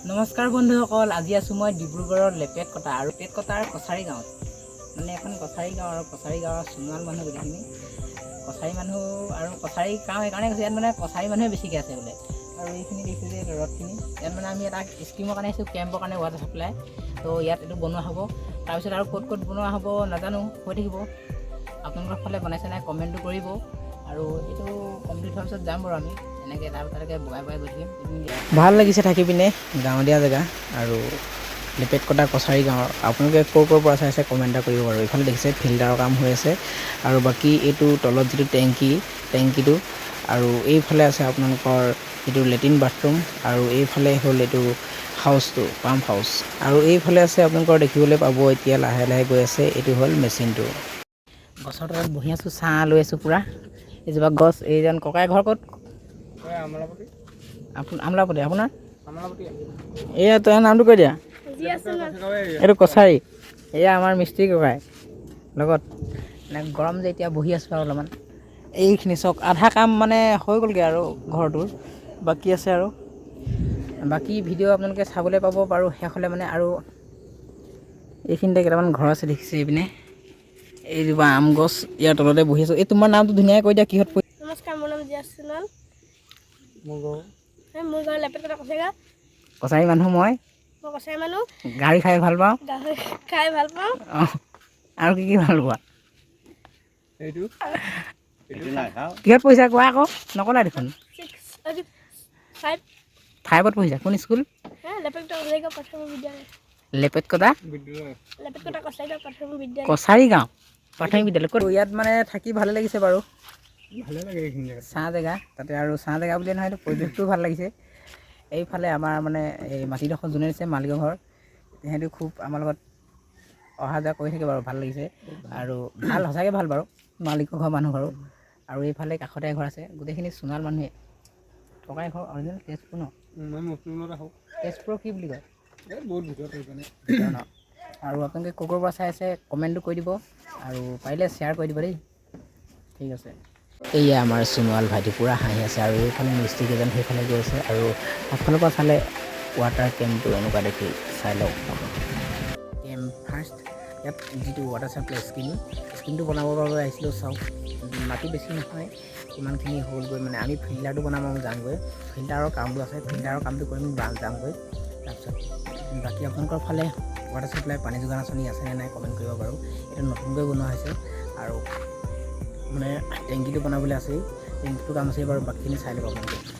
নমস্কাৰ বন্ধুসকল, আজি আছোঁ মই ডিব্ৰুগড়ৰ লেপেট কটা আৰু লেপেট কটাৰ কছাৰী গাঁৱত। মানে এখন কছাৰী গাঁও আৰু কছাৰী গাঁৱৰ সোণোৱাল মানুহ গোটেইখিনি কছাৰী মানুহ আৰু কছাৰী গাঁও সেইকাৰণে কৈছে, ইয়াত মানে কছাৰী মানুহে বেছিকৈ আছে বোলে। আৰু এইখিনি দেখিছোঁ যে ৰথখিনি, ইয়াত মানে আমি এটা স্কিমৰ কাৰণে আহিছোঁ, কেম্পৰ কাৰণে ৱাটাৰ চাপ্লাই। তো ইয়াত এইটো বনোৱা হ'ব। তাৰপিছত আৰু ক'ত ক'ত বনোৱা হ'ব নাজানো, হৈ থাকিব। আপোনালোকৰ ফালে বনাইছে নাই কমেণ্টটো কৰিব। আৰু এইটো কমপ্লিট হোৱাৰ পিছত যাম বাৰু আমি এনেকৈ তালৈকে বগাই বগাই গৈ থাকিম। ভাল লাগিছে থাকি পিনে, গাঁৱলীয়া জেগা আৰু লেপেট কটা কছাৰী গাঁৱৰ। আপোনালোকে ক'ৰ পৰা চাইছে কমেণ্ট এটা কৰিব বাৰু। এইফালে দেখিছে ফিল্টাৰৰ কাম হৈ আছে আৰু বাকী এইটো তলত যিটো টেংকিটো আৰু এইফালে আছে আপোনালোকৰ যিটো লেট্ৰিন বাথৰুম আৰু এইফালে হ'ল এইটো হাউচটো পাম্প হাউচ আৰু এইফালে আছে আপোনালোকৰ দেখিবলৈ পাব এতিয়া লাহে লাহে গৈ আছে, এইটো হ'ল মেচিনটো। গছৰ তলত বহি আছোঁ, ছাঁ লৈ আছোঁ পূৰা। এজোপা গছ, এইজন ককাই ঘৰ ক'ত? আমলাপতি। আপোনাৰ এয়া তই নামটো কৈ দিয়া। এইটো কছাৰী, এয়া আমাৰ মিস্ত্ৰী ককাই লগত। মানে গৰম যে এতিয়া বহি আছোঁ আৰু অলপমান। এইখিনি চাওক, আধা কাম মানে হৈ গ'লগৈ আৰু ঘৰটোৰ, বাকী আছে আৰু বাকী ভিডিঅ' আপোনালোকে চাবলৈ পাব বাৰু শেষ হ'লে মানে। আৰু এইখিনিতে কেইটামান ঘৰ আছে দেখিছে এইপিনে, এইজোপা আম গছ, ইয়াৰ তলতে বহি আছোঁ। এই তোমাৰ নামটো ধুনীয়াকৈ কৈ দিয়া, কিহত? নমস্কাৰ, মোৰ নাম জিয়া সোণোৱাল। মোৰ ঘৰ লেপেট কটা কছাৰী গাঁও। কছাৰী মানুহ মই কছাৰী মানুহ। গাহৰি খাই ভাল পাওঁ। গাহৰি খাই ভাল পাওঁ। অঁ, আৰু কি ভাল পোৱা? কিহত পঢ়িছা কোৱা আকৌ, নকলা দেখোন। 5ত পঢ়িছা। কোন স্কুল? লেপেট কটা কছাৰী গাঁও প্ৰাথমিক বিদ্যালয়। ক'ত ইয়াত মানে থাকি ভালে লাগিছে বাৰু, ভালে লাগে এইখিনি জেগা, ছাঁ জেগা তাতে। আৰু ছাঁ জেগা বুলিয়ে নহয়, পৰিৱেশটোও ভাল লাগিছে। এইফালে আমাৰ মানে এই মাটিডোখৰ যোনে দিছে মালিকৰ ঘৰ, সিহঁতি খুব আমাৰ লগত অহা যোৱা কৰি থাকে বাৰু, ভাল লাগিছে। আৰু ভাল, সঁচাকৈ ভাল বাৰু মালিকৰ ঘৰ মানুহ ঘৰো। আৰু এইফালে কাষতে এঘৰ আছে, গোটেইখিনি সোণোৱাল মানুহে। ককাই ঘৰ অৰিজিনেল তেজপুৰ ন? তেজপুৰৰ কি বুলি কয়? বহুত ভিতৰত ন। আৰু আপোনালোকে ক'ৰ পৰা চাই আছে কমেণ্টটো কৰি দিব আৰু পাৰিলে শ্বেয়াৰ কৰি দিব দেই। ঠিক আছে। এয়া আমাৰ সোণোৱাল ভাইটি পূৰা হাঁহি আছে আৰু এইফালে মিস্ত্ৰী কেইজন সেইফালে গৈ আছে। আৰু আগফালৰ পৰা চালে ৱাটাৰ কেম্পটো এনেকুৱা দেখি চাই লওক। কেম্প ফাৰ্ষ্ট ইয়াত যিটো ৱাটাৰ চাপ্লাই স্কিমটো বনাবৰ বাবে আহিছিলোঁ। চাওক, মাটি বেছি নহয়, ইমানখিনি হ'লগৈ। মানে আমি ফিল্টাৰটো বনাম আৰু যামগৈ, ফিল্টাৰৰ কামটো আছে, ফিল্টাৰৰ কামটো কৰিম যামগৈ। তাৰপিছত বাকী আপোনালোকৰ ফালে ৱাটাৰ চাপ্লাই পানী যোগান আঁচনি আছেনে নাই কমেণ্ট কৰিব বাৰু। এইটো নতুনকৈ বনোৱা হৈছে আৰু মানে টেংকিটো বনাবলৈ আছেই, টেংকিটো কাম আছেই বাৰু, বাকীখিনি চাই ল'ব আপোনালোকে।